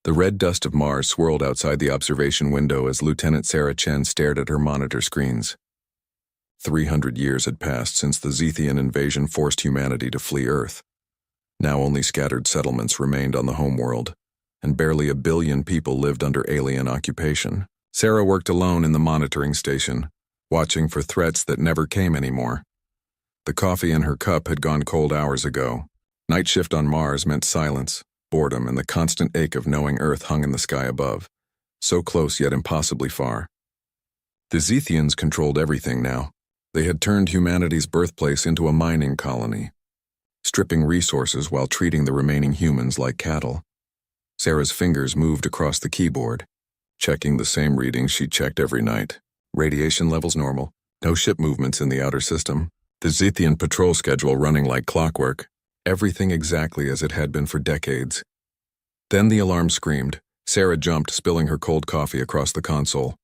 The red dust of Mars swirled outside the observation window as Lieutenant Sarah Chen stared at her monitor screens. 300 years had passed since the Zethian invasion forced humanity to flee Earth. Now only scattered settlements remained on the homeworld, and barely 1 billion people lived under alien occupation. Sarah worked alone in the monitoring station, watching for threats that never came anymore. The coffee in her cup had gone cold hours ago. Night shift on Mars meant silence, boredom, and the constant ache of knowing Earth hung in the sky above, so close yet impossibly far. The Zethians controlled everything now. They had turned humanity's birthplace into a mining colony, stripping resources while treating the remaining humans like cattle. Sarah's fingers moved across the keyboard, checking the same readings she checked every night. Radiation levels normal, no ship movements in the outer system, the Zethian patrol schedule running like clockwork, everything exactly as it had been for decades. Then the alarm screamed. Sarah jumped, spilling her cold coffee across the console.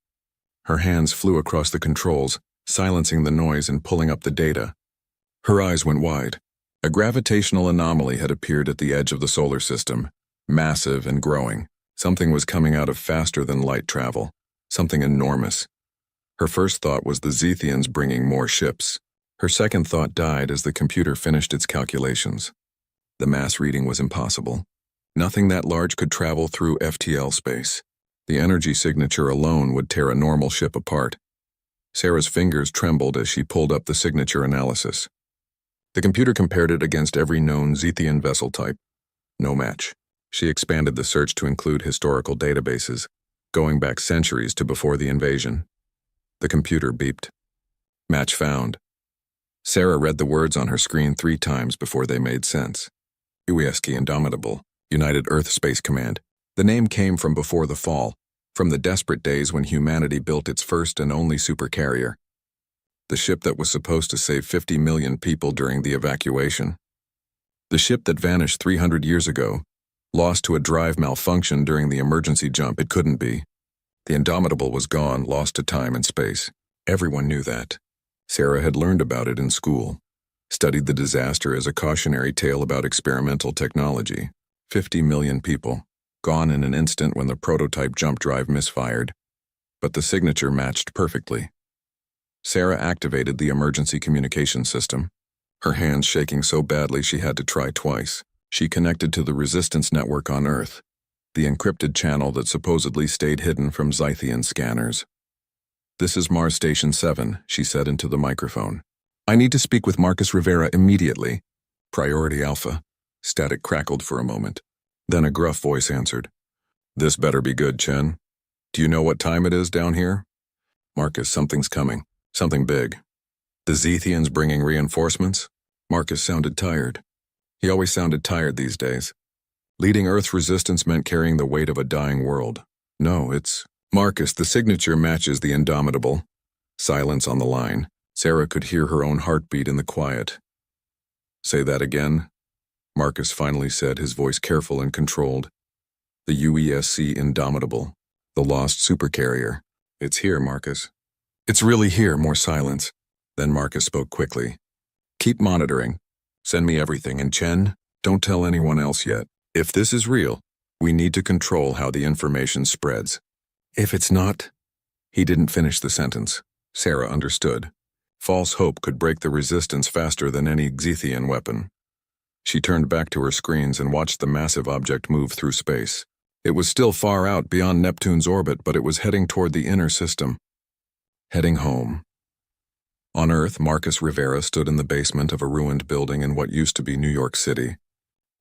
Her hands flew across the controls, silencing the noise and pulling up the data. Her eyes went wide. A gravitational anomaly had appeared at the edge of the solar system, massive and growing. Something was coming out of faster than light travel, something enormous. Her first thought was the Zethians bringing more ships. Her second thought died as the computer finished its calculations. The mass reading was impossible. Nothing that large could travel through FTL space. The energy signature alone would tear a normal ship apart. Sarah's fingers trembled as she pulled up the signature analysis. The computer compared it against every known Zethian vessel type. No match. She expanded the search to include historical databases, going back centuries to before the invasion. The computer beeped. Match found. Sarah read the words on her screen 3 times before they made sense. HYF SCI Indomitable, United Earth Space Command. The name came from before the fall, from the desperate days when humanity built its first and only supercarrier. The ship that was supposed to save 50 million people during the evacuation. The ship that vanished 300 years ago, lost to a drive malfunction during the emergency jump. It couldn't be. The Indomitable was gone, lost to time and space. Everyone knew that. Sarah had learned about it in school, studied the disaster as a cautionary tale about experimental technology. 50 million people, gone in an instant when the prototype jump drive misfired. But the signature matched perfectly. Sarah activated the emergency communication system, her hands shaking so badly she had to try twice. She connected to the resistance network on Earth, the encrypted channel that supposedly stayed hidden from Zethian scanners. "This is Mars Station 7, she said into the microphone. "I need to speak with Marcus Rivera immediately." "Priority Alpha." Static crackled for a moment. Then a gruff voice answered. "This better be good, Chen. Do you know what time it is down here?" "Marcus, something's coming. Something big." "The Zethians bringing reinforcements?" Marcus sounded tired. He always sounded tired these days. Leading Earth's resistance meant carrying the weight of a dying world. "No, it's..." "Marcus, the signature matches the Indomitable." Silence on the line. Sarah could hear her own heartbeat in the quiet. "Say that again," Marcus finally said, his voice careful and controlled. "The HYF Indomitable, the lost supercarrier. It's here, Marcus." "It's really here." More silence. Then Marcus spoke quickly. "Keep monitoring. Send me everything, and Chen, don't tell anyone else yet. If this is real, we need to control how the information spreads. If it's not..." He didn't finish the sentence. Sarah understood. False hope could break the resistance faster than any Zethian weapon. She turned back to her screens and watched the massive object move through space. It was still far out beyond Neptune's orbit, but it was heading toward the inner system. Heading home. On Earth, Marcus Rivera stood in the basement of a ruined building in what used to be New York City.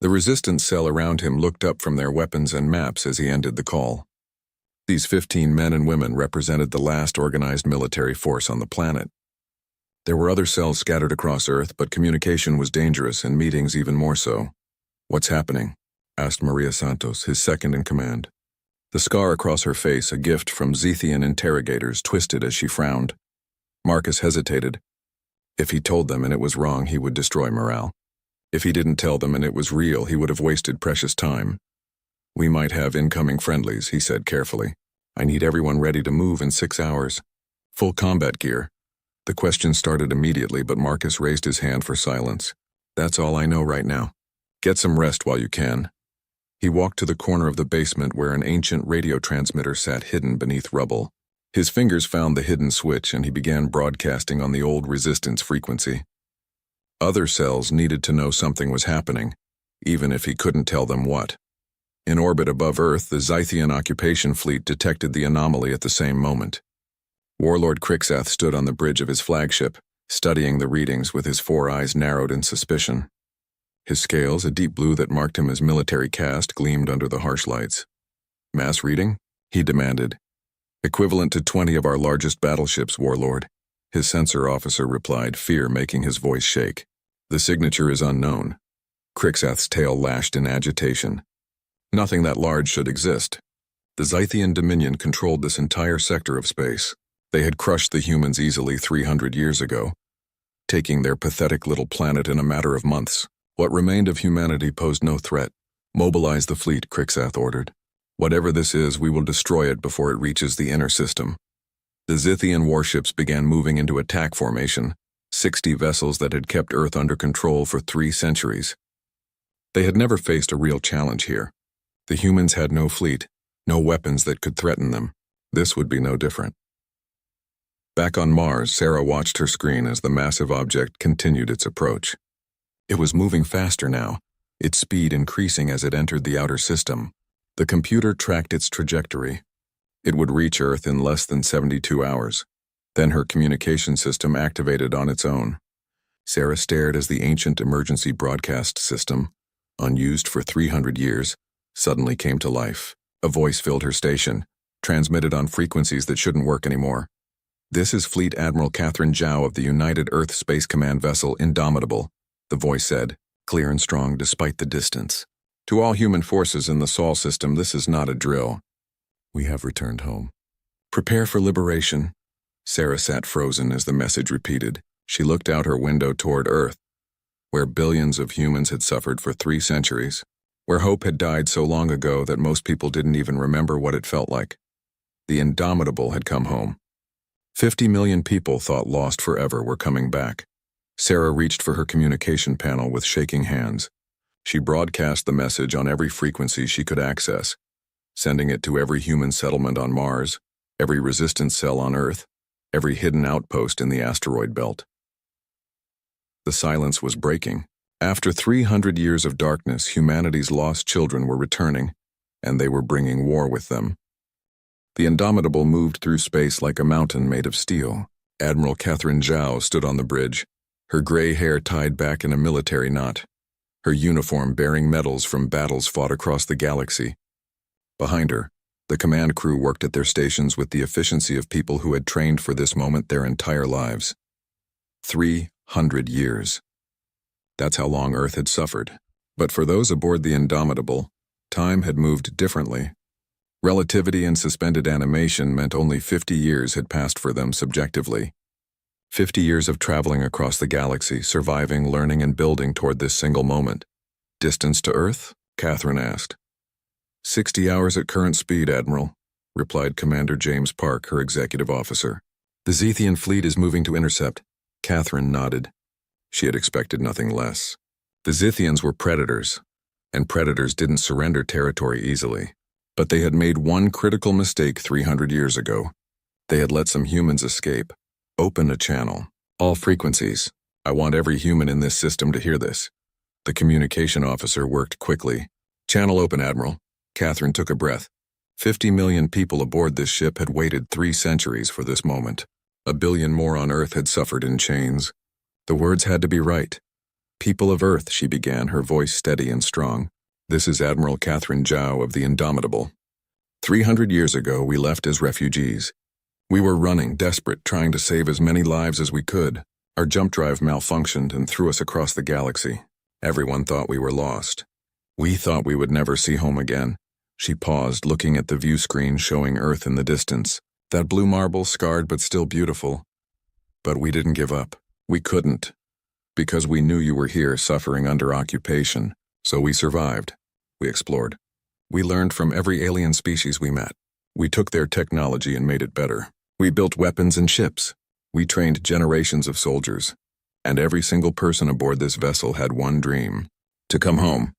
The resistance cell around him looked up from their weapons and maps as he ended the call. These 15 men and women represented the last organized military force on the planet. There were other cells scattered across Earth, but communication was dangerous and meetings even more so. "What's happening?" asked Maria Santos, his second in command. The scar across her face, a gift from Zethian interrogators, twisted as she frowned. Marcus hesitated. If he told them and it was wrong, he would destroy morale. If he didn't tell them and it was real, he would have wasted precious time. "We might have incoming friendlies," he said carefully. "I need everyone ready to move in 6 hours. Full combat gear." The question started immediately, but Marcus raised his hand for silence. "That's all I know right now. Get some rest while you can." He walked to the corner of the basement where an ancient radio transmitter sat hidden beneath rubble. His fingers found the hidden switch and he began broadcasting on the old resistance frequency. Other cells needed to know something was happening, even if he couldn't tell them what. In orbit above Earth, the Zythian occupation fleet detected the anomaly at the same moment. Warlord Crixath stood on the bridge of his flagship, studying the readings with his 4 eyes narrowed in suspicion. His scales, a deep blue that marked him as military caste, gleamed under the harsh lights. "Mass reading?" he demanded. "Equivalent to 20 of our largest battleships, Warlord," his sensor officer replied, fear making his voice shake. "The signature is unknown." Crixath's tail lashed in agitation. Nothing that large should exist. The Zythian Dominion controlled this entire sector of space. They had crushed the humans easily 300 years ago, taking their pathetic little planet in a matter of months. What remained of humanity posed no threat. "Mobilize the fleet," Crixath ordered. "Whatever this is, we will destroy it before it reaches the inner system." The Zythian warships began moving into attack formation, 60 vessels that had kept Earth under control for 3 centuries. They had never faced a real challenge here. The humans had no fleet, no weapons that could threaten them. This would be no different. Back on Mars, Sarah watched her screen as the massive object continued its approach. It was moving faster now, its speed increasing as it entered the outer system. The computer tracked its trajectory. It would reach Earth in less than 72 hours. Then her communication system activated on its own. Sarah stared as the ancient emergency broadcast system, unused for 300 years, suddenly came to life. A voice filled her station, transmitted on frequencies that shouldn't work anymore. "This is Fleet Admiral Catherine Zhao of the United Earth Space Command vessel Indomitable," the voice said, clear and strong despite the distance. "To all human forces in the Sol system, this is not a drill. We have returned home. Prepare for liberation." Sarah sat frozen as the message repeated. She looked out her window toward Earth, where billions of humans had suffered for 3 centuries, where hope had died so long ago that most people didn't even remember what it felt like. The Indomitable had come home. 50 million people thought lost forever were coming back. Sarah reached for her communication panel with shaking hands. She broadcast the message on every frequency she could access, sending it to every human settlement on Mars, every resistance cell on Earth, every hidden outpost in the asteroid belt. The silence was breaking. After 300 years of darkness, humanity's lost children were returning, and they were bringing war with them. The Indomitable moved through space like a mountain made of steel. Admiral Catherine Zhao stood on the bridge, her gray hair tied back in a military knot, her uniform bearing medals from battles fought across the galaxy. Behind her, the command crew worked at their stations with the efficiency of people who had trained for this moment their entire lives. 300 years. That's how long Earth had suffered. But for those aboard the Indomitable, time had moved differently. Relativity and suspended animation meant only 50 years had passed for them subjectively. 50 years of traveling across the galaxy, surviving, learning, and building toward this single moment. "Distance to Earth?" Catherine asked. 60 hours at current speed, Admiral," replied Commander James Park, her executive officer. "The Zythian fleet is moving to intercept." Catherine nodded. She had expected nothing less. The Zythians were predators, and predators didn't surrender territory easily. But they had made one critical mistake 300 years ago. They had let some humans escape. "Open a channel. All frequencies. I want every human in this system to hear this." The communication officer worked quickly. "Channel open, Admiral." Catherine took a breath. 50 million people aboard this ship had waited 3 centuries for this moment. 1 billion more on Earth had suffered in chains. The words had to be right. "People of Earth," she began, her voice steady and strong. "This is Admiral Catherine Zhao of the Indomitable. 300 years ago, we left as refugees. We were running, desperate, trying to save as many lives as we could. Our jump drive malfunctioned and threw us across the galaxy. Everyone thought we were lost. We thought we would never see home again." She paused, looking at the view screen showing Earth in the distance. That blue marble, scarred but still beautiful. "But we didn't give up. We couldn't. Because we knew you were here, suffering under occupation. So we survived. We explored. We learned from every alien species we met. We took their technology and made it better. We built weapons and ships. We trained generations of soldiers. And every single person aboard this vessel had one dream: to come home,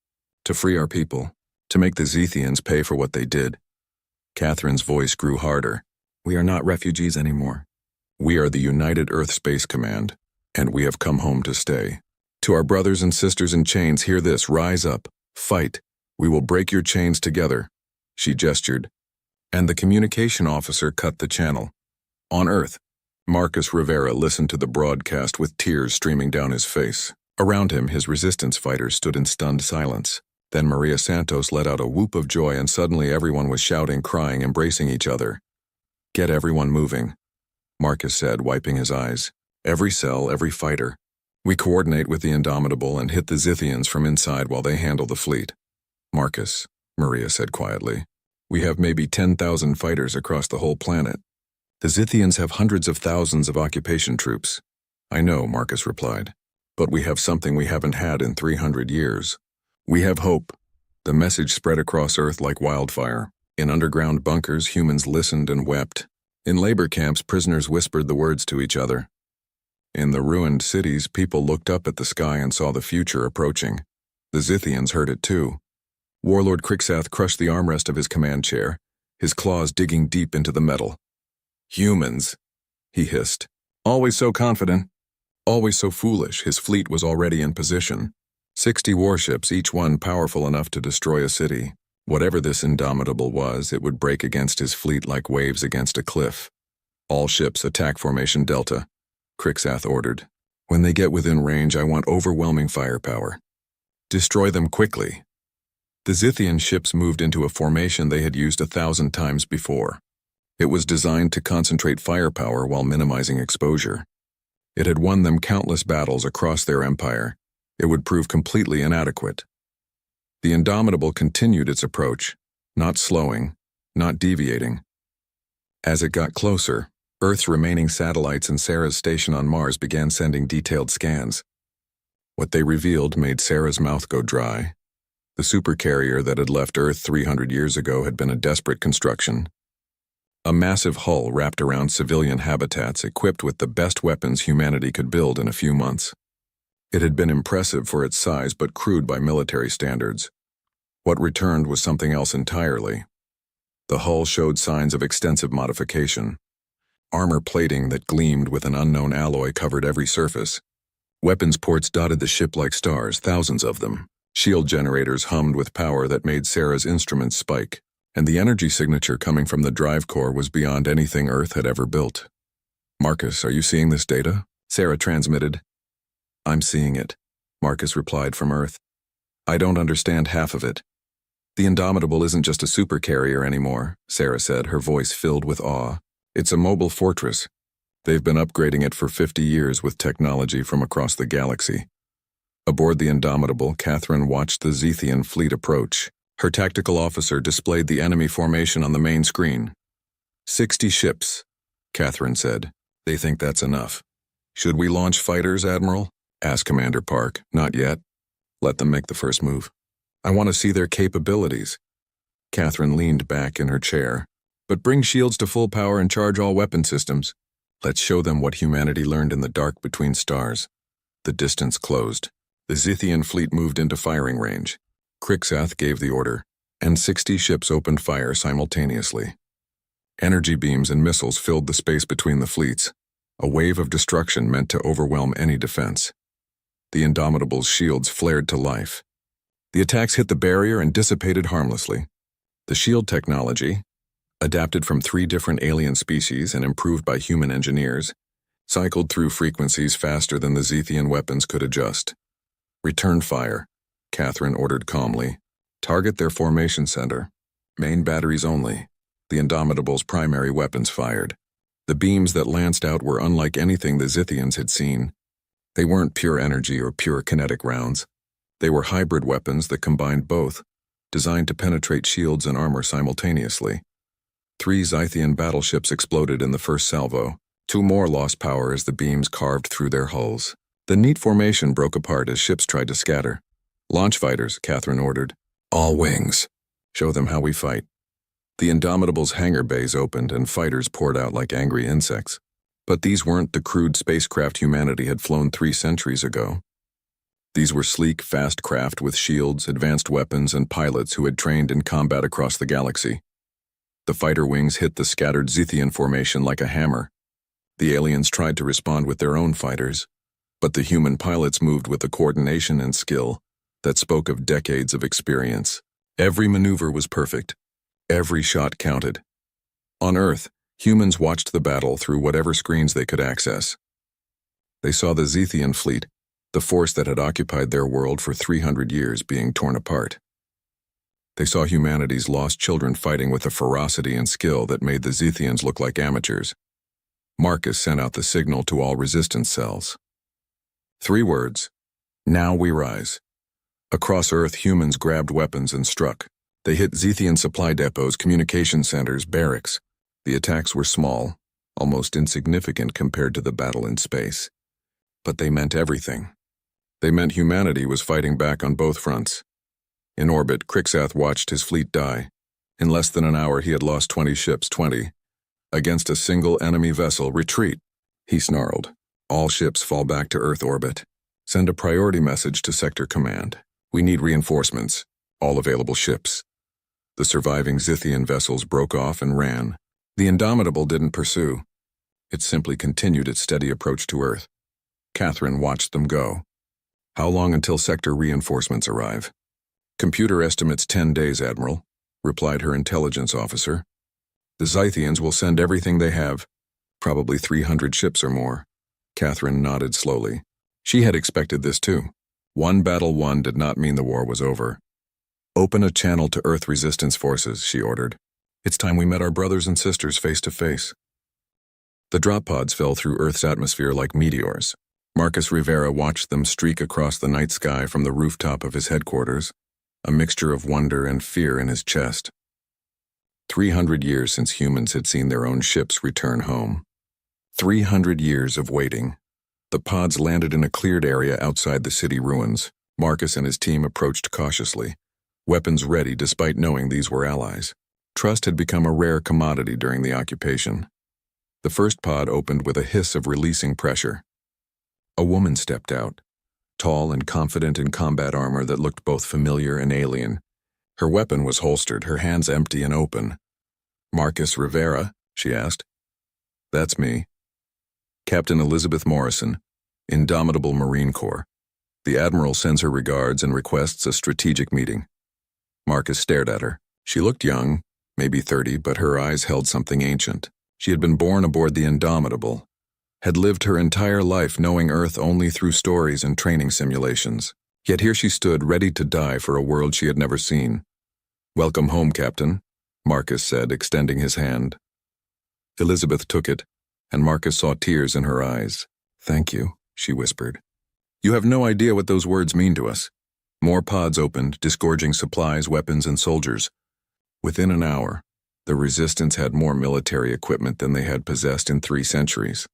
to free our people. To make the Zethians pay for what they did. Catherine's voice grew harder. We are not refugees anymore. We are the United Earth Space Command, and we have come home to stay. To our brothers and sisters in chains, hear this, rise up, fight. We will break your chains together. She gestured, and the communication officer cut the channel. On Earth, Marcus Rivera listened to the broadcast with tears streaming down his face. Around him, his resistance fighters stood in stunned silence. Then Maria Santos let out a whoop of joy, and suddenly everyone was shouting, crying, embracing each other. Get everyone moving, Marcus said, wiping his eyes. Every cell, every fighter. We coordinate with the Indomitable and hit the Zethians from inside while they handle the fleet. Marcus, Maria said quietly, we have maybe 10,000 fighters across the whole planet. The Zethians have hundreds of thousands of occupation troops. I know, Marcus replied, but we have something we haven't had in 300 years. We have hope. The message spread across Earth like wildfire. In underground bunkers, humans listened and wept. In labor camps, prisoners whispered the words to each other. In the ruined cities, people looked up at the sky and saw the future approaching. The Zethians heard it too. Warlord Crixath crushed the armrest of his command chair, his claws digging deep into the metal. Humans, he hissed. Always so confident. Always so foolish. His fleet was already in position. 60 warships, each one powerful enough to destroy a city. Whatever this Indomitable was, it would break against his fleet like waves against a cliff. All ships, attack formation Delta, Crixath ordered. When they get within range, I want overwhelming firepower. Destroy them quickly. The Zethian ships moved into a formation they had used 1,000 times before. It was designed to concentrate firepower while minimizing exposure. It had won them countless battles across their empire. It would prove completely inadequate. The Indomitable continued its approach, not slowing, not deviating. As it got closer, Earth's remaining satellites and Sarah's station on Mars began sending detailed scans. What they revealed made Sarah's mouth go dry. The Supercarrier that had left Earth 300 years ago had been a desperate construction. A massive hull wrapped around civilian habitats equipped with the best weapons humanity could build in a few months. It had been impressive for its size but crude by military standards. What returned was something else entirely. The hull showed signs of extensive modification. Armor plating that gleamed with an unknown alloy covered every surface. Weapons ports dotted the ship like stars, thousands of them. Shield generators hummed with power that made Sarah's instruments spike, and the energy signature coming from the drive core was beyond anything Earth had ever built. Marcus, are you seeing this data? Sarah transmitted. I'm seeing it, Marcus replied from Earth. I don't understand half of it. The Indomitable isn't just a supercarrier anymore, Sarah said, her voice filled with awe. It's a mobile fortress. They've been upgrading it for 50 years with technology from across the galaxy. Aboard the Indomitable, Catherine watched the Zethian fleet approach. Her tactical officer displayed the enemy formation on the main screen. 60 ships, Catherine said. They think that's enough. Should we launch fighters, Admiral? Asked Commander Park. Not yet. Let them make the first move. I want to see their capabilities. Catherine leaned back in her chair. But bring shields to full power and charge all weapon systems. Let's show them what humanity learned in the dark between stars. The distance closed. The Zethian fleet moved into firing range. Crixath gave the order, and 60 ships opened fire simultaneously. Energy beams and missiles filled the space between the fleets, a wave of destruction meant to overwhelm any defense. The Indomitable's shields flared to life. The attacks hit the barrier and dissipated harmlessly. The shield technology, adapted from 3 different alien species and improved by human engineers, cycled through frequencies faster than the Zethian weapons could adjust. Return fire, Catherine ordered calmly. Target their formation center. Main batteries only. The Indomitable's primary weapons fired. The beams that lanced out were unlike anything the Zethians had seen. They weren't pure energy or pure kinetic rounds. They were hybrid weapons that combined both, designed to penetrate shields and armor simultaneously. 3 Zethian battleships exploded in the first salvo. 2 more lost power as the beams carved through their hulls. The neat formation broke apart as ships tried to scatter. Launch fighters, Catherine ordered. All wings. Show them how we fight. The Indomitable's hangar bays opened and fighters poured out like angry insects. But these weren't the crude spacecraft humanity had flown 3 centuries ago. These were sleek, fast craft with shields, advanced weapons, and pilots who had trained in combat across the galaxy. The fighter wings hit the scattered Zethian formation like a hammer. The aliens tried to respond with their own fighters, but the human pilots moved with a coordination and skill that spoke of decades of experience. Every maneuver was perfect. Every shot counted. On Earth, humans watched the battle through whatever screens they could access. They saw the Zethian fleet, the force that had occupied their world for 300 years, being torn apart. They saw humanity's lost children fighting with a ferocity and skill that made the Zethians look like amateurs. Marcus sent out the signal to all resistance cells. 3 words: now we rise. Across Earth, humans grabbed weapons and struck. They hit Zethian supply depots, communication centers, barracks. The attacks were small, almost insignificant compared to the battle in space. But they meant everything. They meant humanity was fighting back on both fronts. In orbit, Crixath watched his fleet die. In less than an hour, he had lost 20 ships, 20. Against a single enemy vessel. Retreat, he snarled. All ships fall back to Earth orbit. Send a priority message to Sector Command. We need reinforcements. All available ships. The surviving Zethian vessels broke off and ran. The Indomitable didn't pursue. It simply continued its steady approach to Earth. Catherine watched them go. How long until sector reinforcements arrive? Computer estimates 10 days, Admiral, replied her intelligence officer. The Zethians will send everything they have, probably 300 ships or more. Catherine nodded slowly. She had expected this too. One battle won did not mean the war was over. Open a channel to Earth resistance forces, she ordered. It's time we met our brothers and sisters face to face. The drop pods fell through Earth's atmosphere like meteors. Marcus Rivera watched them streak across the night sky from the rooftop of his headquarters, a mixture of wonder and fear in his chest. 300 years since humans had seen their own ships return home. 300 years of waiting. The pods landed in a cleared area outside the city ruins. Marcus and his team approached cautiously, weapons ready despite knowing these were allies. Trust had become a rare commodity during the occupation. The first pod opened with a hiss of releasing pressure. A woman stepped out, tall and confident in combat armor that looked both familiar and alien. Her weapon was holstered, her hands empty and open. "Marcus Rivera?" she asked. "That's me. Captain Elizabeth Morrison, Indomitable Marine Corps. The Admiral sends her regards and requests a strategic meeting." Marcus stared at her. She looked young, maybe 30, but her eyes held something ancient. She had been born aboard the Indomitable, had lived her entire life knowing Earth only through stories and training simulations. Yet here she stood, ready to die for a world she had never seen. "Welcome home, Captain," Marcus said, extending his hand. Elizabeth took it, and Marcus saw tears in her eyes. "Thank you," she whispered. "You have no idea what those words mean to us." More pods opened, disgorging supplies, weapons, and soldiers. Within an hour, the Resistance had more military equipment than they had possessed in 3 centuries.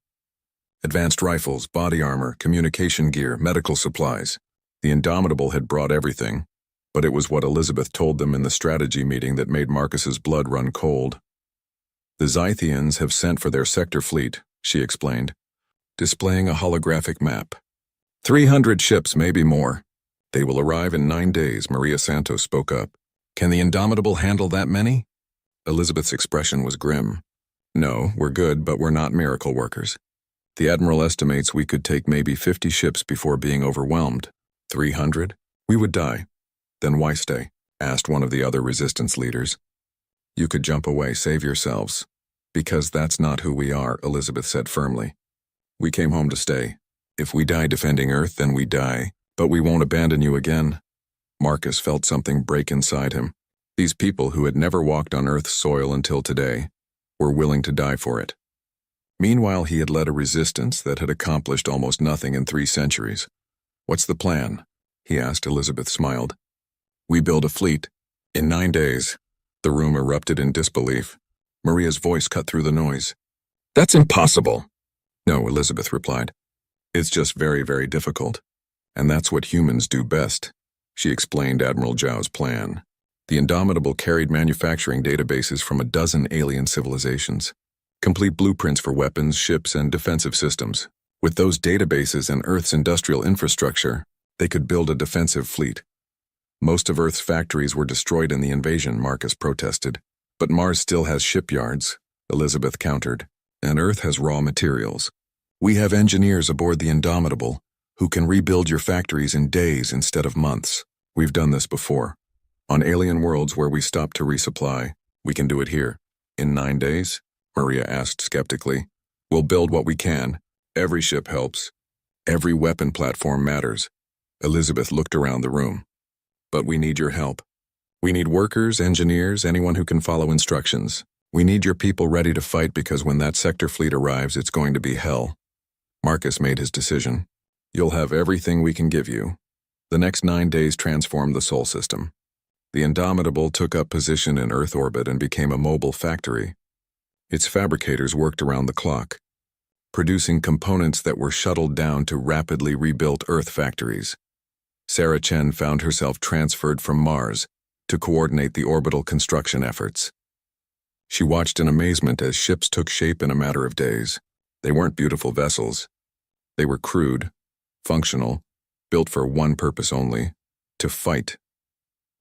Advanced rifles, body armor, communication gear, medical supplies. The Indomitable had brought everything, but it was what Elizabeth told them in the strategy meeting that made Marcus's blood run cold. "The Zethians have sent for their sector fleet," she explained, displaying a holographic map. 300 ships, maybe more. They will arrive in 9 days, Maria Santos spoke up. "Can the Indomitable handle that many?" Elizabeth's expression was grim. "No, we're good, but we're not miracle workers. The Admiral estimates we could take maybe 50 ships before being overwhelmed. 300? We would die." "Then why stay?" asked one of the other Resistance leaders. "You could jump away, save yourselves." "Because that's not who we are," Elizabeth said firmly. "We came home to stay. If we die defending Earth, then we die, but we won't abandon you again." Marcus felt something break inside him. These people who had never walked on Earth's soil until today were willing to die for it. Meanwhile, he had led a resistance that had accomplished almost nothing in 3 centuries. "What's the plan?" he asked. Elizabeth smiled. "We build a fleet. In 9 days." The room erupted in disbelief. Maria's voice cut through the noise. "That's impossible." "No," Elizabeth replied. "It's just very, very difficult. And that's what humans do best." She explained Admiral Zhao's plan. The Indomitable carried manufacturing databases from a dozen alien civilizations, complete blueprints for weapons, ships, and defensive systems. With those databases and Earth's industrial infrastructure, They could build a defensive fleet. Most of Earth's factories were destroyed in the invasion, Marcus protested. But Mars still has shipyards, Elizabeth countered, and Earth has raw materials. We have engineers aboard the Indomitable who can rebuild your factories in days instead of months. We've done this before. On alien worlds where we stop to resupply, we can do it here. In 9 days? Maria asked skeptically. We'll build what we can. Every ship helps. Every weapon platform matters. Elizabeth looked around the room. But we need your help. We need workers, engineers, anyone who can follow instructions. We need your people ready to fight because when that sector fleet arrives, it's going to be hell. Marcus made his decision. You'll have everything we can give you. The next 9 days transformed the Sol system. The Indomitable took up position in Earth orbit and became a mobile factory. Its fabricators worked around the clock, producing components that were shuttled down to rapidly rebuilt Earth factories. Sarah Chen found herself transferred from Mars to coordinate the orbital construction efforts. She watched in amazement as ships took shape in a matter of days. They weren't beautiful vessels. They were crude, functional, built for one purpose only: to fight.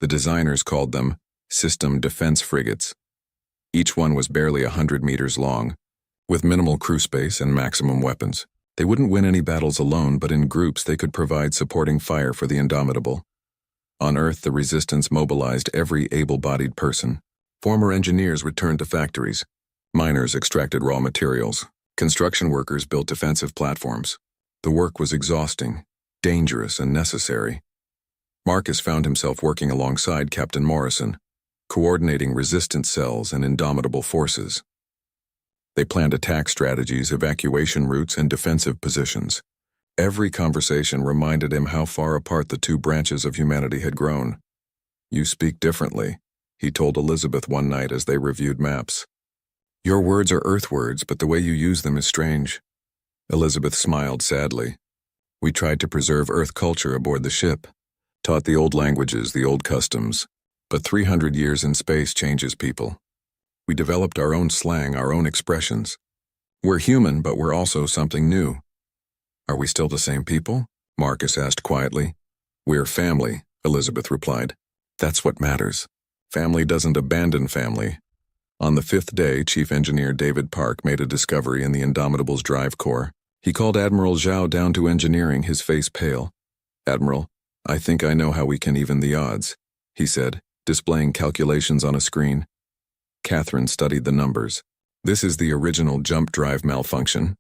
The designers called them system defense frigates. Each one was barely 100 meters long, with minimal crew space and maximum weapons. They wouldn't win any battles alone, but in groups they could provide supporting fire for the Indomitable. On Earth, the Resistance mobilized every able-bodied person. Former engineers returned to factories. Miners extracted raw materials. Construction workers built defensive platforms. The work was exhausting, dangerous, and necessary. Marcus found himself working alongside Captain Morrison, coordinating resistance cells and Indomitable forces. They planned attack strategies, evacuation routes, and defensive positions. Every conversation reminded him how far apart the two branches of humanity had grown. "You speak differently," he told Elizabeth one night as they reviewed maps. "Your words are Earth words, but the way you use them is strange." Elizabeth smiled sadly. "We tried to preserve Earth culture aboard the ship, taught the old languages, the old customs, but 300 years in space changes people. We developed our own slang, our own expressions. We're human, but we're also something new." "Are we still the same people?" Marcus asked quietly. "We're family," Elizabeth replied. "That's what matters. Family doesn't abandon family." On the 5th day, Chief Engineer David Park made a discovery in the Indomitable's drive core. He called Admiral Zhao down to engineering, his face pale. "Admiral, I think I know how we can even the odds," he said, displaying calculations on a screen. Catherine studied the numbers. "This is the original jump drive malfunction."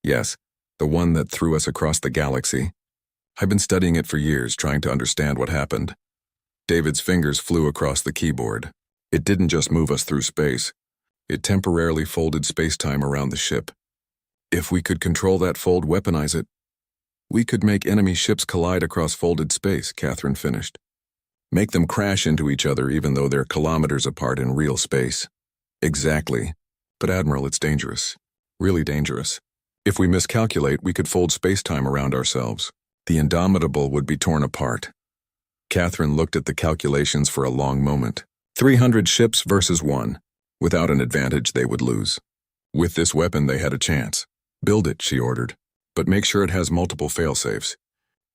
"Yes, the one that threw us across the galaxy. I've been studying it for years, trying to understand what happened." David's fingers flew across the keyboard. "It didn't just move us through space. It temporarily folded space-time around the ship. If we could control that fold, weaponize it, we could make enemy ships collide across folded space," Catherine finished. "Make them crash into each other even though they're kilometers apart in real space." "Exactly. But Admiral, it's dangerous. Really dangerous. If we miscalculate, we could fold space-time around ourselves. The Indomitable would be torn apart." Catherine looked at the calculations for a long moment. 300 ships versus 1. Without an advantage, they would lose. With this weapon, they had a chance. "Build it," she ordered. "But make sure it has multiple fail-safes.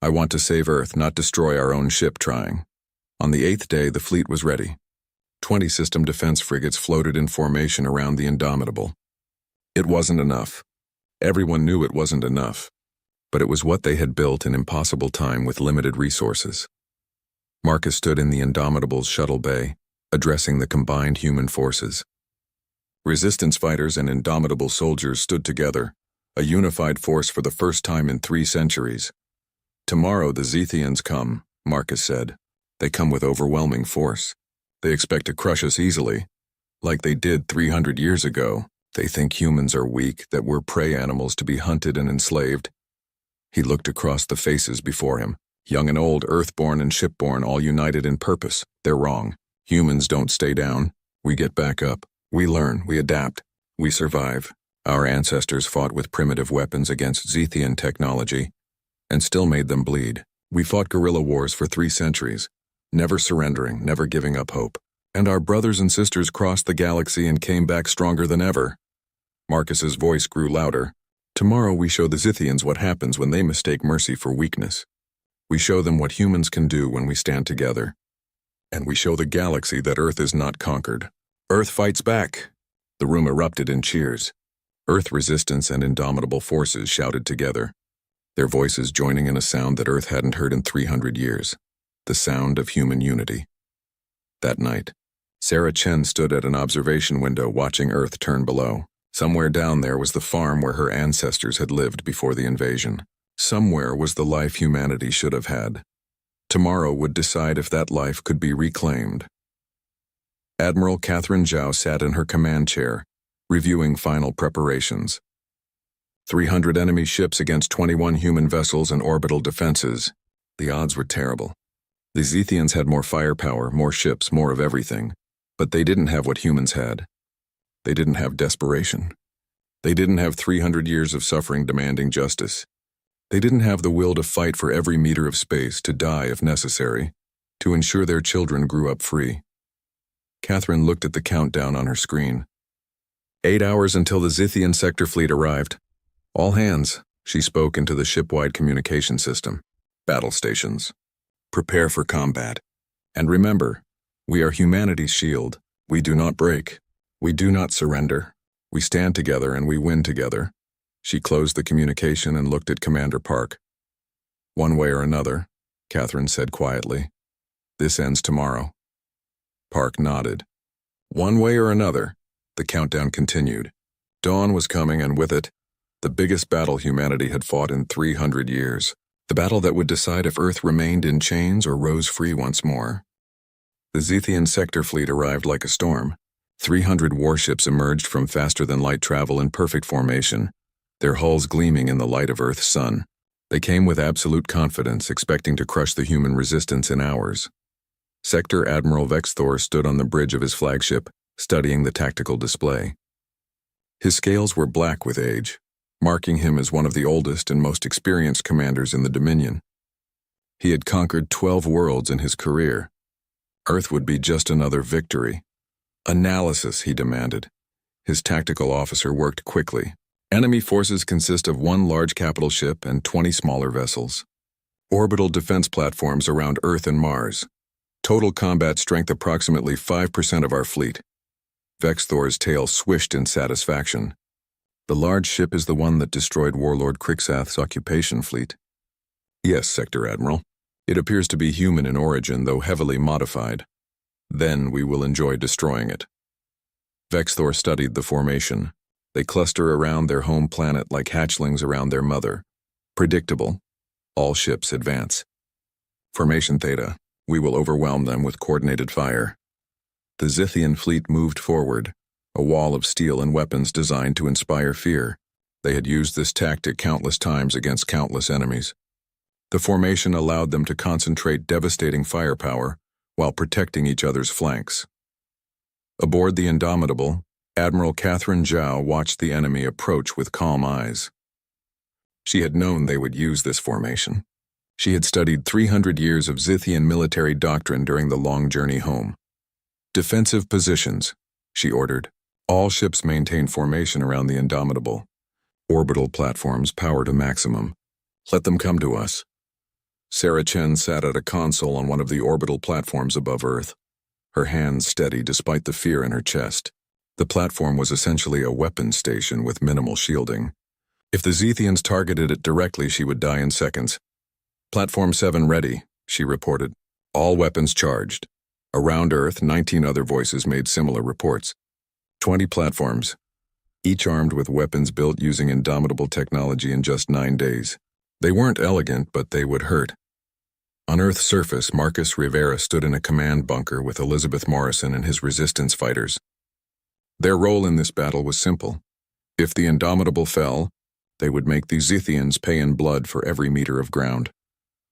I want to save Earth, not destroy our own ship trying." On the 8th day, the fleet was ready. 20 system defense frigates floated in formation around the Indomitable. It wasn't enough. Everyone knew it wasn't enough. But it was what they had built in impossible time with limited resources. Marcus stood in the Indomitable's shuttle bay, addressing the combined human forces. Resistance fighters and Indomitable soldiers stood together, a unified force for the first time in 3 centuries. "Tomorrow the Zethians come," Marcus said. "They come with overwhelming force. They expect to crush us easily, like they did 300 years ago. They think humans are weak, that we're prey animals to be hunted and enslaved." He looked across the faces before him. Young and old, earthborn and shipborn, all united in purpose. They're wrong. Humans don't stay down. We get back up. We learn, we adapt, we survive. Our ancestors fought with primitive weapons against Zethian technology, and still made them bleed. We fought guerrilla wars for 3 centuries, never surrendering, never giving up hope. And our brothers and sisters crossed the galaxy and came back stronger than ever. Marcus's voice grew louder. "Tomorrow we show the Zethians what happens when they mistake mercy for weakness. We show them what humans can do when we stand together. And we show the galaxy that Earth is not conquered. Earth fights back. The room erupted in cheers. Earth resistance and indomitable forces shouted together, their voices joining in a sound that Earth hadn't heard in 300 years, the sound of human unity. That night, Sarah Chen stood at an observation window watching Earth turn below. Somewhere down there was the farm where her ancestors had lived before the invasion. Somewhere was the life humanity should have had. Tomorrow would decide if that life could be reclaimed. Admiral Catherine Zhao sat in her command chair, reviewing final preparations. 300 enemy ships against 21 human vessels and orbital defenses. The odds were terrible. The Zethians had more firepower, more ships, more of everything. But they didn't have what humans had. They didn't have desperation. They didn't have 300 years of suffering demanding justice. They didn't have the will to fight for every meter of space, to die if necessary, to ensure their children grew up free. Catherine looked at the countdown on her screen. 8 hours until the Zithian sector fleet arrived. All hands, she spoke into the ship-wide communication system. Battle stations. Prepare for combat. And remember, we are humanity's shield. We do not break. We do not surrender. We stand together and we win together. She closed the communication and looked at Commander Park. One way or another, Catherine said quietly. This ends tomorrow. Park nodded. One way or another, the countdown continued. Dawn was coming, and with it, the biggest battle humanity had fought in 300 years. The battle that would decide if Earth remained in chains or rose free once more. The Zethian sector fleet arrived like a storm. 300 warships emerged from faster-than-light travel in perfect formation, their hulls gleaming in the light of Earth's sun. They came with absolute confidence, expecting to crush the human resistance in hours. Sector Admiral Vexthor stood on the bridge of his flagship, studying the tactical display. His scales were black with age, marking him as one of the oldest and most experienced commanders in the Dominion. He had conquered 12 worlds in his career. Earth would be just another victory. Analysis, he demanded. His tactical officer worked quickly. Enemy forces consist of 1 large capital ship and 20 smaller vessels. Orbital defense platforms around Earth and Mars. Total combat strength approximately 5% of our fleet. Vexthor's tail swished in satisfaction. The large ship is the one that destroyed Warlord Krixath's occupation fleet. Yes, Sector Admiral. It appears to be human in origin, though heavily modified. Then we will enjoy destroying it. Vexthor studied the formation. They cluster around their home planet like hatchlings around their mother. Predictable. All ships advance. Formation Theta. We will overwhelm them with coordinated fire. The Zithian fleet moved forward, a wall of steel and weapons designed to inspire fear. They had used this tactic countless times against countless enemies. The formation allowed them to concentrate devastating firepower while protecting each other's flanks. Aboard the Indomitable, Admiral Catherine Zhao watched the enemy approach with calm eyes. She had known they would use this formation. She had studied 300 years of Zithian military doctrine during the long journey home. Defensive positions, she ordered. All ships maintain formation around the Indomitable. Orbital platforms power to maximum. Let them come to us. Sarah Chen sat at a console on one of the orbital platforms above Earth, her hands steady despite the fear in her chest. The platform was essentially a weapons station with minimal shielding. If the Zethians targeted it directly, she would die in seconds. Platform 7 ready, she reported. All weapons charged. Around Earth, 19 other voices made similar reports. 20 platforms, each armed with weapons built using indomitable technology in just 9 days. They weren't elegant, but they would hurt. On Earth's surface, Marcus Rivera stood in a command bunker with Elizabeth Morrison and his resistance fighters. Their role in this battle was simple. If the Indomitable fell, they would make the Zithians pay in blood for every meter of ground.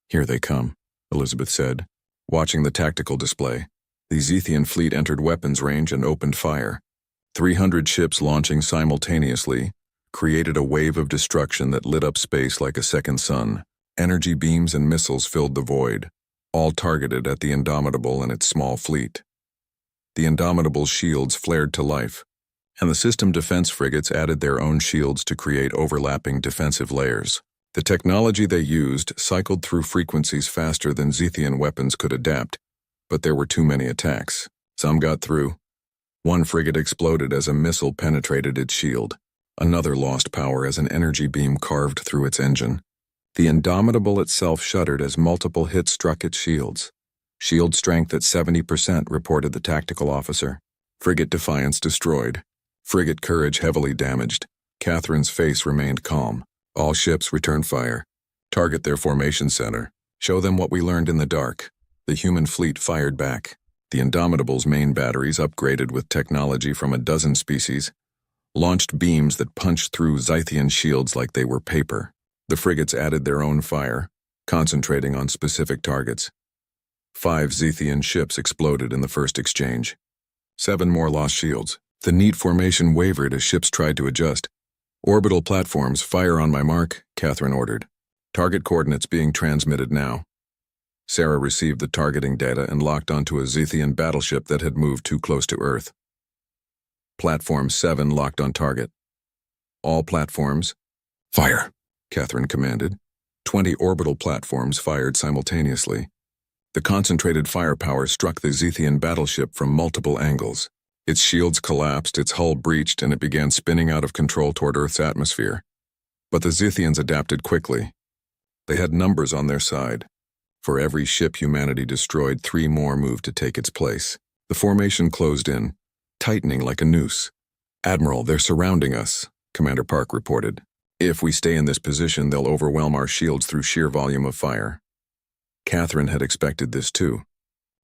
Here they come, Elizabeth said, watching the tactical display. The Zethian fleet entered weapons range and opened fire. 300 ships launching simultaneously created a wave of destruction that lit up space like a second sun. Energy beams and missiles filled the void, all targeted at the Indomitable and its small fleet. The Indomitable's shields flared to life, and the system defense frigates added their own shields to create overlapping defensive layers. The technology they used cycled through frequencies faster than Zethian weapons could adapt, but there were too many attacks. Some got through. One frigate exploded as a missile penetrated its shield. Another lost power as an energy beam carved through its engine. The Indomitable itself shuddered as multiple hits struck its shields. Shield strength at 70%, reported the tactical officer. Frigate Defiance destroyed. Frigate Courage heavily damaged. Catherine's face remained calm. All ships return fire. Target their formation center. Show them what we learned in the dark. The human fleet fired back. The Indomitable's main batteries, upgraded with technology from a dozen species, launched beams that punched through Zethian shields like they were paper. The frigates added their own fire, concentrating on specific targets. 5 Zethian ships exploded in the first exchange. 7 more lost shields. The neat formation wavered as ships tried to adjust. Orbital platforms, fire on my mark, Catherine ordered. Target coordinates being transmitted now. Sarah received the targeting data and locked onto a Zethian battleship that had moved too close to Earth. Platform 7 locked on target. All platforms, fire, Catherine commanded. 20 orbital platforms fired simultaneously. The concentrated firepower struck the Zethian battleship from multiple angles. Its shields collapsed, its hull breached, and it began spinning out of control toward Earth's atmosphere. But the Zethians adapted quickly. They had numbers on their side. For every ship humanity destroyed, 3 more moved to take its place. The formation closed in, tightening like a noose. "Admiral, they're surrounding us," Commander Park reported. "If we stay in this position, they'll overwhelm our shields through sheer volume of fire." Catherine had expected this too.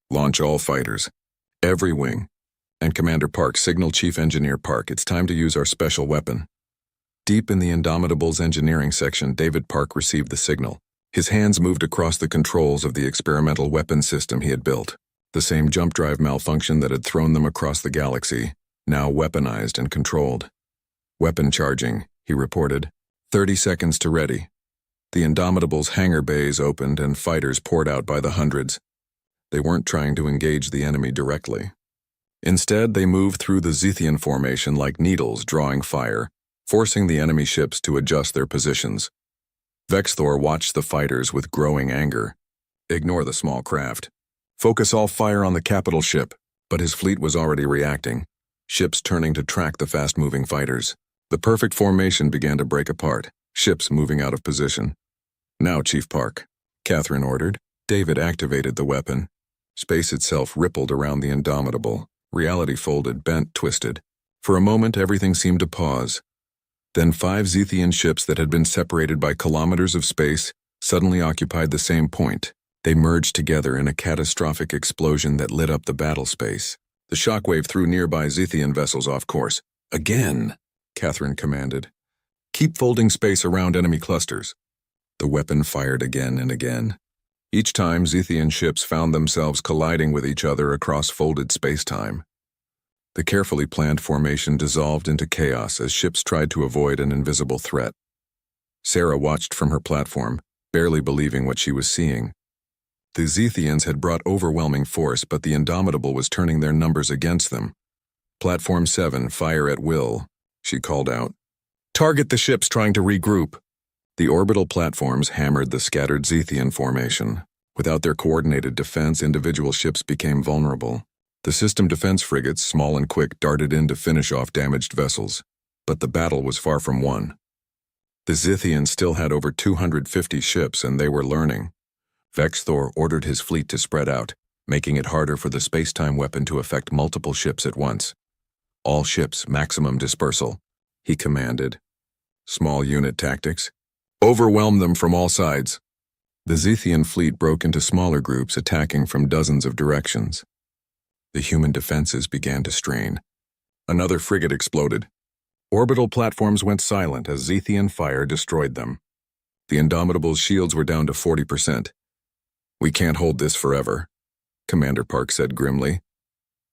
"Launch all fighters. Every wing. And Commander Park, signal Chief Engineer Park, it's time to use our special weapon." Deep in the Indomitable's engineering section, David Park received the signal. His hands moved across the controls of the experimental weapon system he had built. The same jump drive malfunction that had thrown them across the galaxy, now weaponized and controlled. "Weapon charging," he reported. 30 seconds to ready." The Indomitable's hangar bays opened and fighters poured out by the hundreds. They weren't trying to engage the enemy directly. Instead, they moved through the Zethian formation like needles drawing fire, forcing the enemy ships to adjust their positions. Vexthor watched the fighters with growing anger. "Ignore the small craft. Focus all fire on the capital ship." But his fleet was already reacting, ships turning to track the fast-moving fighters. The perfect formation began to break apart, ships moving out of position. "Now, Chief Park," Catherine ordered. David activated the weapon. Space itself rippled around the Indomitable. Reality folded, bent, twisted. For a moment, everything seemed to pause. Then 5 Zethian ships that had been separated by kilometers of space suddenly occupied the same point. They merged together in a catastrophic explosion that lit up the battle space. The shockwave threw nearby Zethian vessels off course. "Again," Catherine commanded. "Keep folding space around enemy clusters." The weapon fired again and again. Each time, Zethian ships found themselves colliding with each other across folded space-time. The carefully planned formation dissolved into chaos as ships tried to avoid an invisible threat. Sarah watched from her platform, barely believing what she was seeing. The Zethians had brought overwhelming force, but the Indomitable was turning their numbers against them. "Platform 7, fire at will," she called out. "Target the ships trying to regroup." The orbital platforms hammered the scattered Zethian formation. Without their coordinated defense, individual ships became vulnerable. The system defense frigates, small and quick, darted in to finish off damaged vessels. But the battle was far from won. The Zethians still had over 250 ships, and they were learning. Vexthor ordered his fleet to spread out, making it harder for the space-time weapon to affect multiple ships at once. "All ships, maximum dispersal," he commanded. Small unit tactics. "Overwhelm them from all sides." The Zethian fleet broke into smaller groups, attacking from dozens of directions. The human defenses began to strain. Another frigate exploded. Orbital platforms went silent as Zethian fire destroyed them. The Indomitable's shields were down to 40%. "We can't hold this forever," Commander Park said grimly.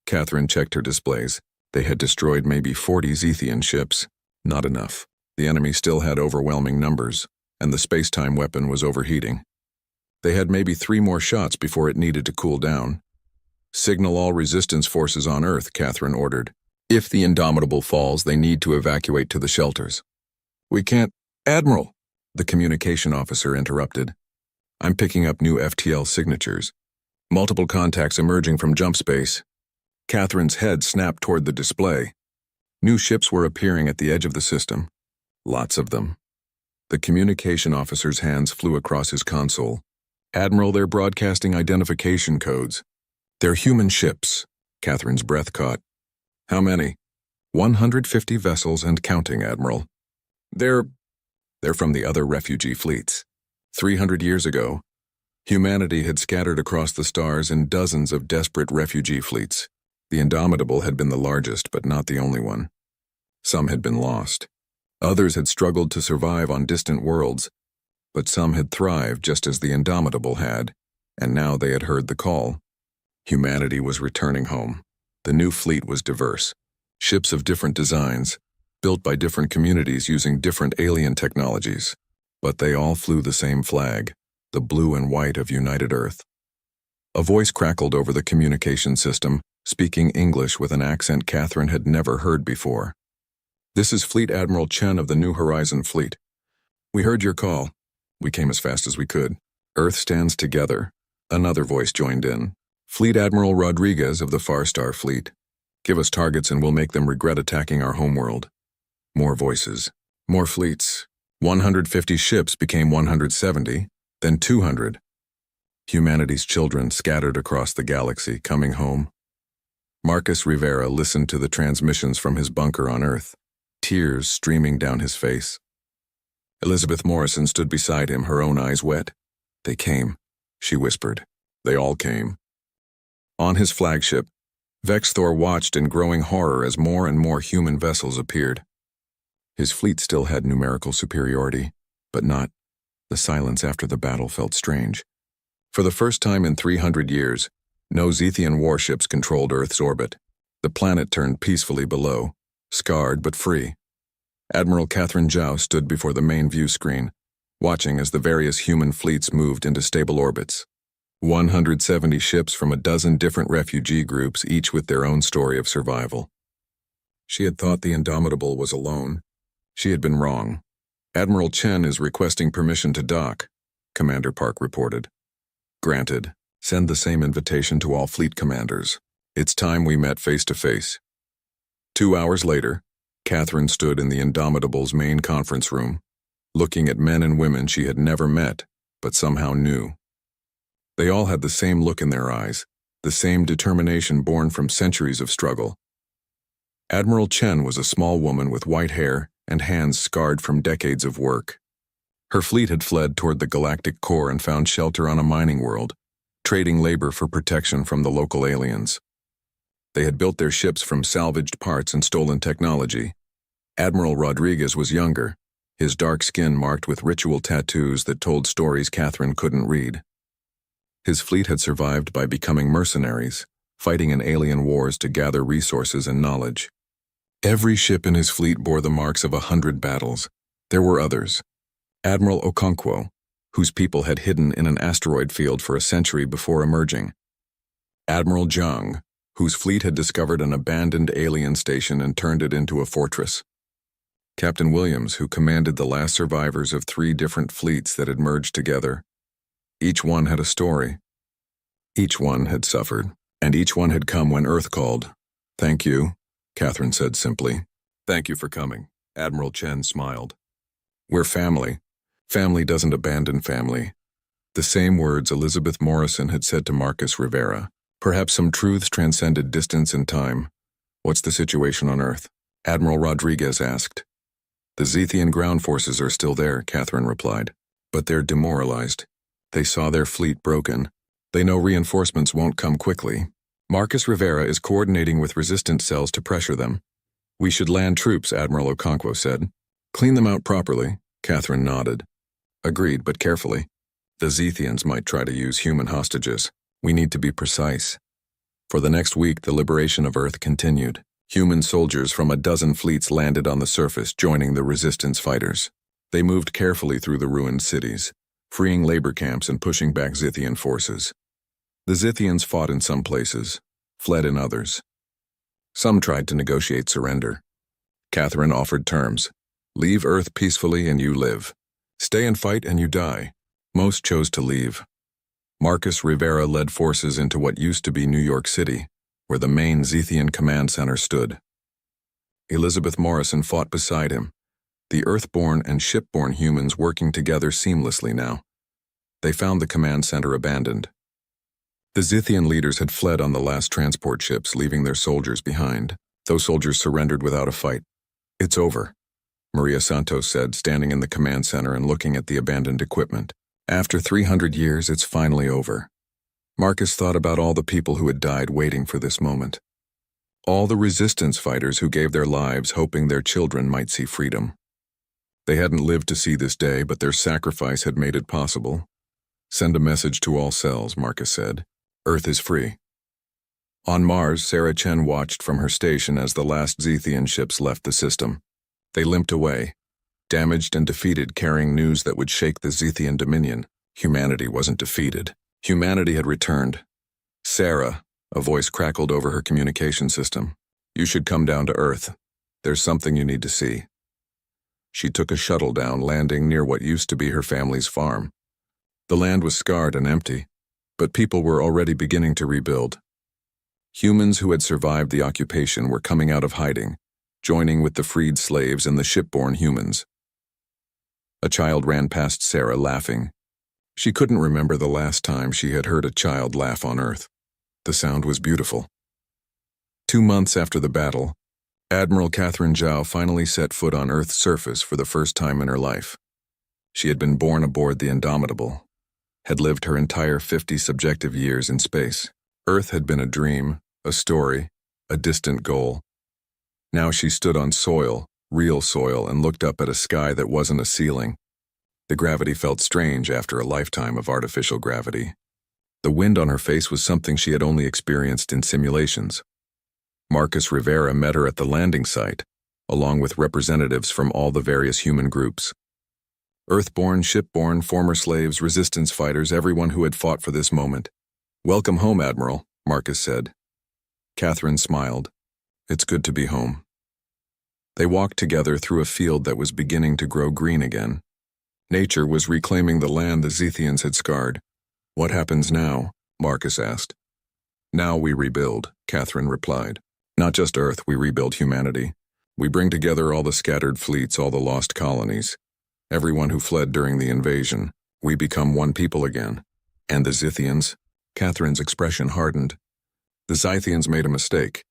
Catherine checked her displays. They had destroyed maybe 40 Zethian ships. Not enough. The enemy still had overwhelming numbers, and the space-time weapon was overheating. They had maybe 3 more shots before it needed to cool down. "Signal all resistance forces on Earth," Catherine ordered. "If the Indomitable falls, they need to evacuate to the shelters." "We can't—" "Admiral!" The communication officer interrupted. I'm picking up new FTL signatures. Multiple contacts emerging from jump space. Catherine's head snapped toward the display. New ships were appearing at the edge of the system. Lots of them. The communication officer's hands flew across his console. Admiral, they're broadcasting identification codes. They're human ships. Catherine's breath caught. How many? 150 vessels and counting, Admiral. They're from the other refugee fleets. 300 years ago, humanity had scattered across the stars in dozens of desperate refugee fleets. The Indomitable had been the largest, but not the only one. Some had been lost. Others had struggled to survive on distant worlds, but some had thrived just as the Indomitable had, and now they had heard the call. Humanity was returning home. The new fleet was diverse. Ships of different designs, built by different communities using different alien technologies. But they all flew the same flag, the blue and white of United Earth. A voice crackled over the communication system, speaking English with an accent Catherine had never heard before. This is Fleet Admiral Chen of the New Horizon Fleet. We heard your call. We came as fast as we could. Earth stands together. Another voice joined in. Fleet Admiral Rodriguez of the Farstar Fleet. Give us targets and we'll make them regret attacking our homeworld. More voices. More fleets. 150 ships became 170, then 200. Humanity's children scattered across the galaxy, coming home. Marcus Rivera listened to the transmissions from his bunker on Earth, tears streaming down his face. Elizabeth Morrison stood beside him, her own eyes wet. They came, she whispered. They all came. On his flagship, Vexthor watched in growing horror as more and more human vessels appeared. His fleet still had numerical superiority, but not. The silence after the battle felt strange. For the first time in 300 years, no Zethian warships controlled Earth's orbit. The planet turned peacefully below, scarred but free. Admiral Catherine Zhao stood before the main view screen, watching as the various human fleets moved into stable orbits. 170 ships from a dozen different refugee groups, each with their own story of survival. She had thought the Indomitable was alone. She had been wrong. Admiral Chen is requesting permission to dock, Commander Park reported. Granted. Send the same invitation to all fleet commanders. It's time we met face to face. 2 hours later, Catherine stood in the Indomitable's main conference room, looking at men and women she had never met, but somehow knew. They all had the same look in their eyes, the same determination born from centuries of struggle. Admiral Chen was a small woman with white hair and hands scarred from decades of work. Her fleet had fled toward the galactic core and found shelter on a mining world, trading labor for protection from the local aliens. They had built their ships from salvaged parts and stolen technology. Admiral Rodriguez was younger, his dark skin marked with ritual tattoos that told stories Catherine couldn't read. His fleet had survived by becoming mercenaries, fighting in alien wars to gather resources and knowledge. Every ship in his fleet bore the marks of 100 battles. There were others. Admiral Okonkwo, whose people had hidden in an asteroid field for a century before emerging. Admiral Zhang, whose fleet had discovered an abandoned alien station and turned it into a fortress. Captain Williams, who commanded the last survivors of 3 different fleets that had merged together. Each one had a story. Each one had suffered, and each one had come when Earth called. Thank you, Catherine said simply. Thank you for coming, Admiral Chen smiled. We're family. Family doesn't abandon family. The same words Elizabeth Morrison had said to Marcus Rivera. Perhaps some truths transcended distance and time. What's the situation on Earth? Admiral Rodriguez asked. The Zethian ground forces are still there, Catherine replied. But they're demoralized. They saw their fleet broken. They know reinforcements won't come quickly. Marcus Rivera is coordinating with resistance cells to pressure them. We should land troops, Admiral Okonkwo said. Clean them out properly, Catherine nodded. Agreed, but carefully. The Zethians might try to use human hostages. We need to be precise. For the next week, the liberation of Earth continued. Human soldiers from a dozen fleets landed on the surface, joining the resistance fighters. They moved carefully through the ruined cities, freeing labor camps and pushing back Zethian forces. The Zethians fought in some places, fled in others. Some tried to negotiate surrender. Catherine offered terms. Leave Earth peacefully and you live. Stay and fight and you die. Most chose to leave. Marcus Rivera led forces into what used to be New York City, where the main Zethian command center stood. Elizabeth Morrison fought beside him, the Earthborn and shipborne humans working together seamlessly now. They found the command center abandoned. The Zethian leaders had fled on the last transport ships, leaving their soldiers behind. Those soldiers surrendered without a fight. "It's over," Maria Santos said, standing in the command center and looking at the abandoned equipment. "After 300 years, it's finally over." Marcus thought about all the people who had died waiting for this moment. All the resistance fighters who gave their lives hoping their children might see freedom. They hadn't lived to see this day, but their sacrifice had made it possible. "Send a message to all cells," Marcus said. "Earth is free." On Mars, Sarah Chen watched from her station as the last Zethian ships left the system. They limped away, damaged and defeated, carrying news that would shake the Zethian dominion. Humanity wasn't defeated. Humanity had returned. "Sarah," a voice crackled over her communication system. "You should come down to Earth. There's something you need to see." She took a shuttle down, landing near what used to be her family's farm. The land was scarred and empty, but people were already beginning to rebuild. Humans who had survived the occupation were coming out of hiding, joining with the freed slaves and the shipborne humans. A child ran past Sarah, laughing. She couldn't remember the last time she had heard a child laugh on Earth. The sound was beautiful. 2 months after the battle, Admiral Catherine Zhao finally set foot on Earth's surface for the first time in her life. She had been born aboard the Indomitable, had lived her entire 50 subjective years in space. Earth had been a dream, a story, a distant goal. Now she stood on soil, real soil, and looked up at a sky that wasn't a ceiling. The gravity felt strange after a lifetime of artificial gravity. The wind on her face was something she had only experienced in simulations. Marcus Rivera met her at the landing site, along with representatives from all the various human groups. Earthborn, shipborne, former slaves, resistance fighters, everyone who had fought for this moment. "Welcome home, Admiral," Marcus said. Catherine smiled. "It's good to be home." They walked together through a field that was beginning to grow green again. Nature was reclaiming the land the Zethians had scarred. "What happens now?" Marcus asked. "Now we rebuild," Catherine replied. "Not just Earth, we rebuild humanity. We bring together all the scattered fleets, all the lost colonies. Everyone who fled during the invasion. We become one people again. And the Zethians?" Catherine's expression hardened. "The Zethians made a mistake.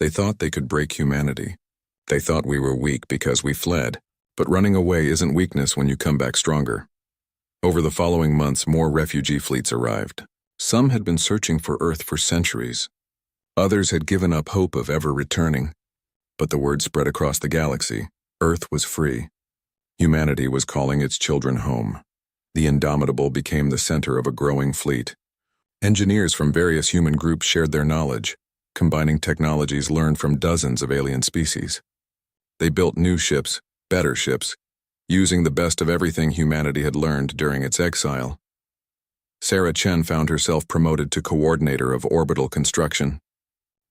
They thought they could break humanity. They thought we were weak because we fled, but running away isn't weakness when you come back stronger." Over the following months, more refugee fleets arrived. Some had been searching for Earth for centuries. Others had given up hope of ever returning. But the word spread across the galaxy. Earth was free. Humanity was calling its children home. The Indomitable became the center of a growing fleet. Engineers from various human groups shared their knowledge, combining technologies learned from dozens of alien species. They built new ships, better ships, using the best of everything humanity had learned during its exile. Sarah Chen found herself promoted to coordinator of orbital construction.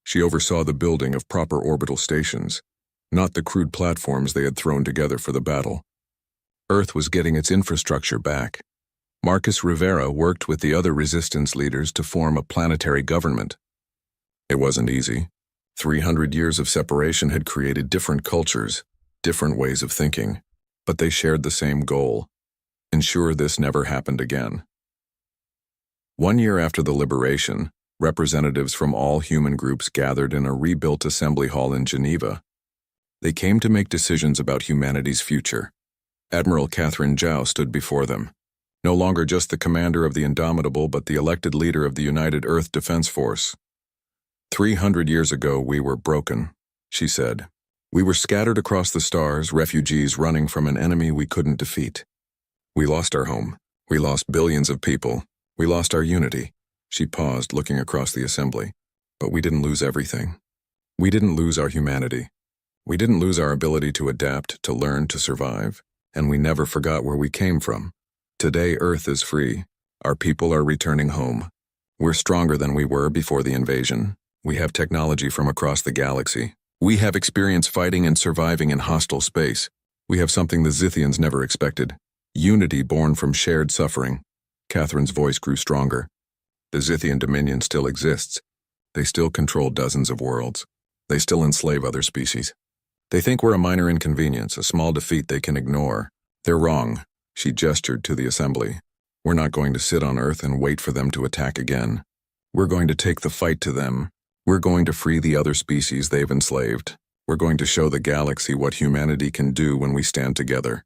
She oversaw the building of proper orbital stations, not the crude platforms they had thrown together for the battle. Earth was getting its infrastructure back. Marcus Rivera worked with the other resistance leaders to form a planetary government. It wasn't easy. 300 years of separation had created different cultures, different ways of thinking, but they shared the same goal: ensure this never happened again. 1 year after the liberation, representatives from all human groups gathered in a rebuilt assembly hall in Geneva. They came to make decisions about humanity's future. Admiral Catherine Zhao stood before them, no longer just the commander of the Indomitable, but the elected leader of the United Earth Defense Force. 300 years ago, we were broken, she said. We were scattered across the stars, refugees running from an enemy we couldn't defeat. We lost our home. We lost billions of people. We lost our unity. She paused, looking across the assembly. But we didn't lose everything. We didn't lose our humanity. We didn't lose our ability to adapt, to learn, to survive. And we never forgot where we came from. Today, Earth is free. Our people are returning home. We're stronger than we were before the invasion. We have technology from across the galaxy. We have experience fighting and surviving in hostile space. We have something the Zethians never expected. Unity born from shared suffering. Catherine's voice grew stronger. The Zithian Dominion still exists. They still control dozens of worlds. They still enslave other species. They think we're a minor inconvenience, a small defeat they can ignore. They're wrong. She gestured to the assembly. We're not going to sit on Earth and wait for them to attack again. We're going to take the fight to them. We're going to free the other species they've enslaved. We're going to show the galaxy what humanity can do when we stand together.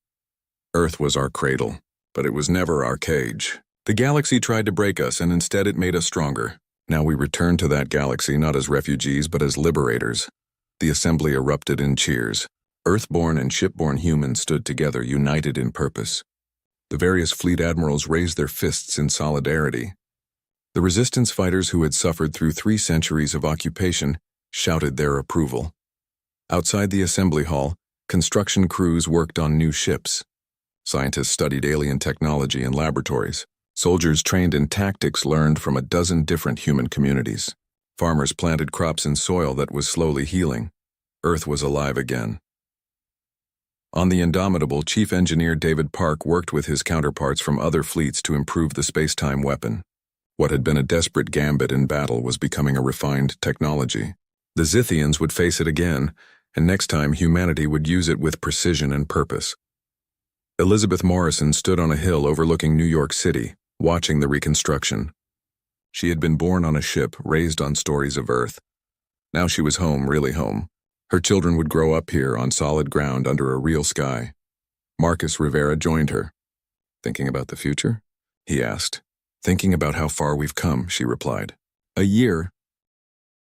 Earth was our cradle, but it was never our cage. The galaxy tried to break us, and instead it made us stronger. Now we return to that galaxy not as refugees, but as liberators. The assembly erupted in cheers. Earthborn and shipborne humans stood together, united in purpose. The various fleet admirals raised their fists in solidarity. The resistance fighters who had suffered through 3 centuries of occupation shouted their approval. Outside the assembly hall, construction crews worked on new ships. Scientists studied alien technology in laboratories. Soldiers trained in tactics learned from a dozen different human communities. Farmers planted crops in soil that was slowly healing. Earth was alive again. On the Indomitable, Chief Engineer David Park worked with his counterparts from other fleets to improve the space-time weapon. What had been a desperate gambit in battle was becoming a refined technology. The Zithians would face it again, and next time humanity would use it with precision and purpose. Elizabeth Morrison stood on a hill overlooking New York City, watching the reconstruction. She had been born on a ship, raised on stories of Earth. Now she was home, really home. Her children would grow up here on solid ground under a real sky. Marcus Rivera joined her. "Thinking about the future?" he asked. "Thinking about how far we've come," she replied. "A year,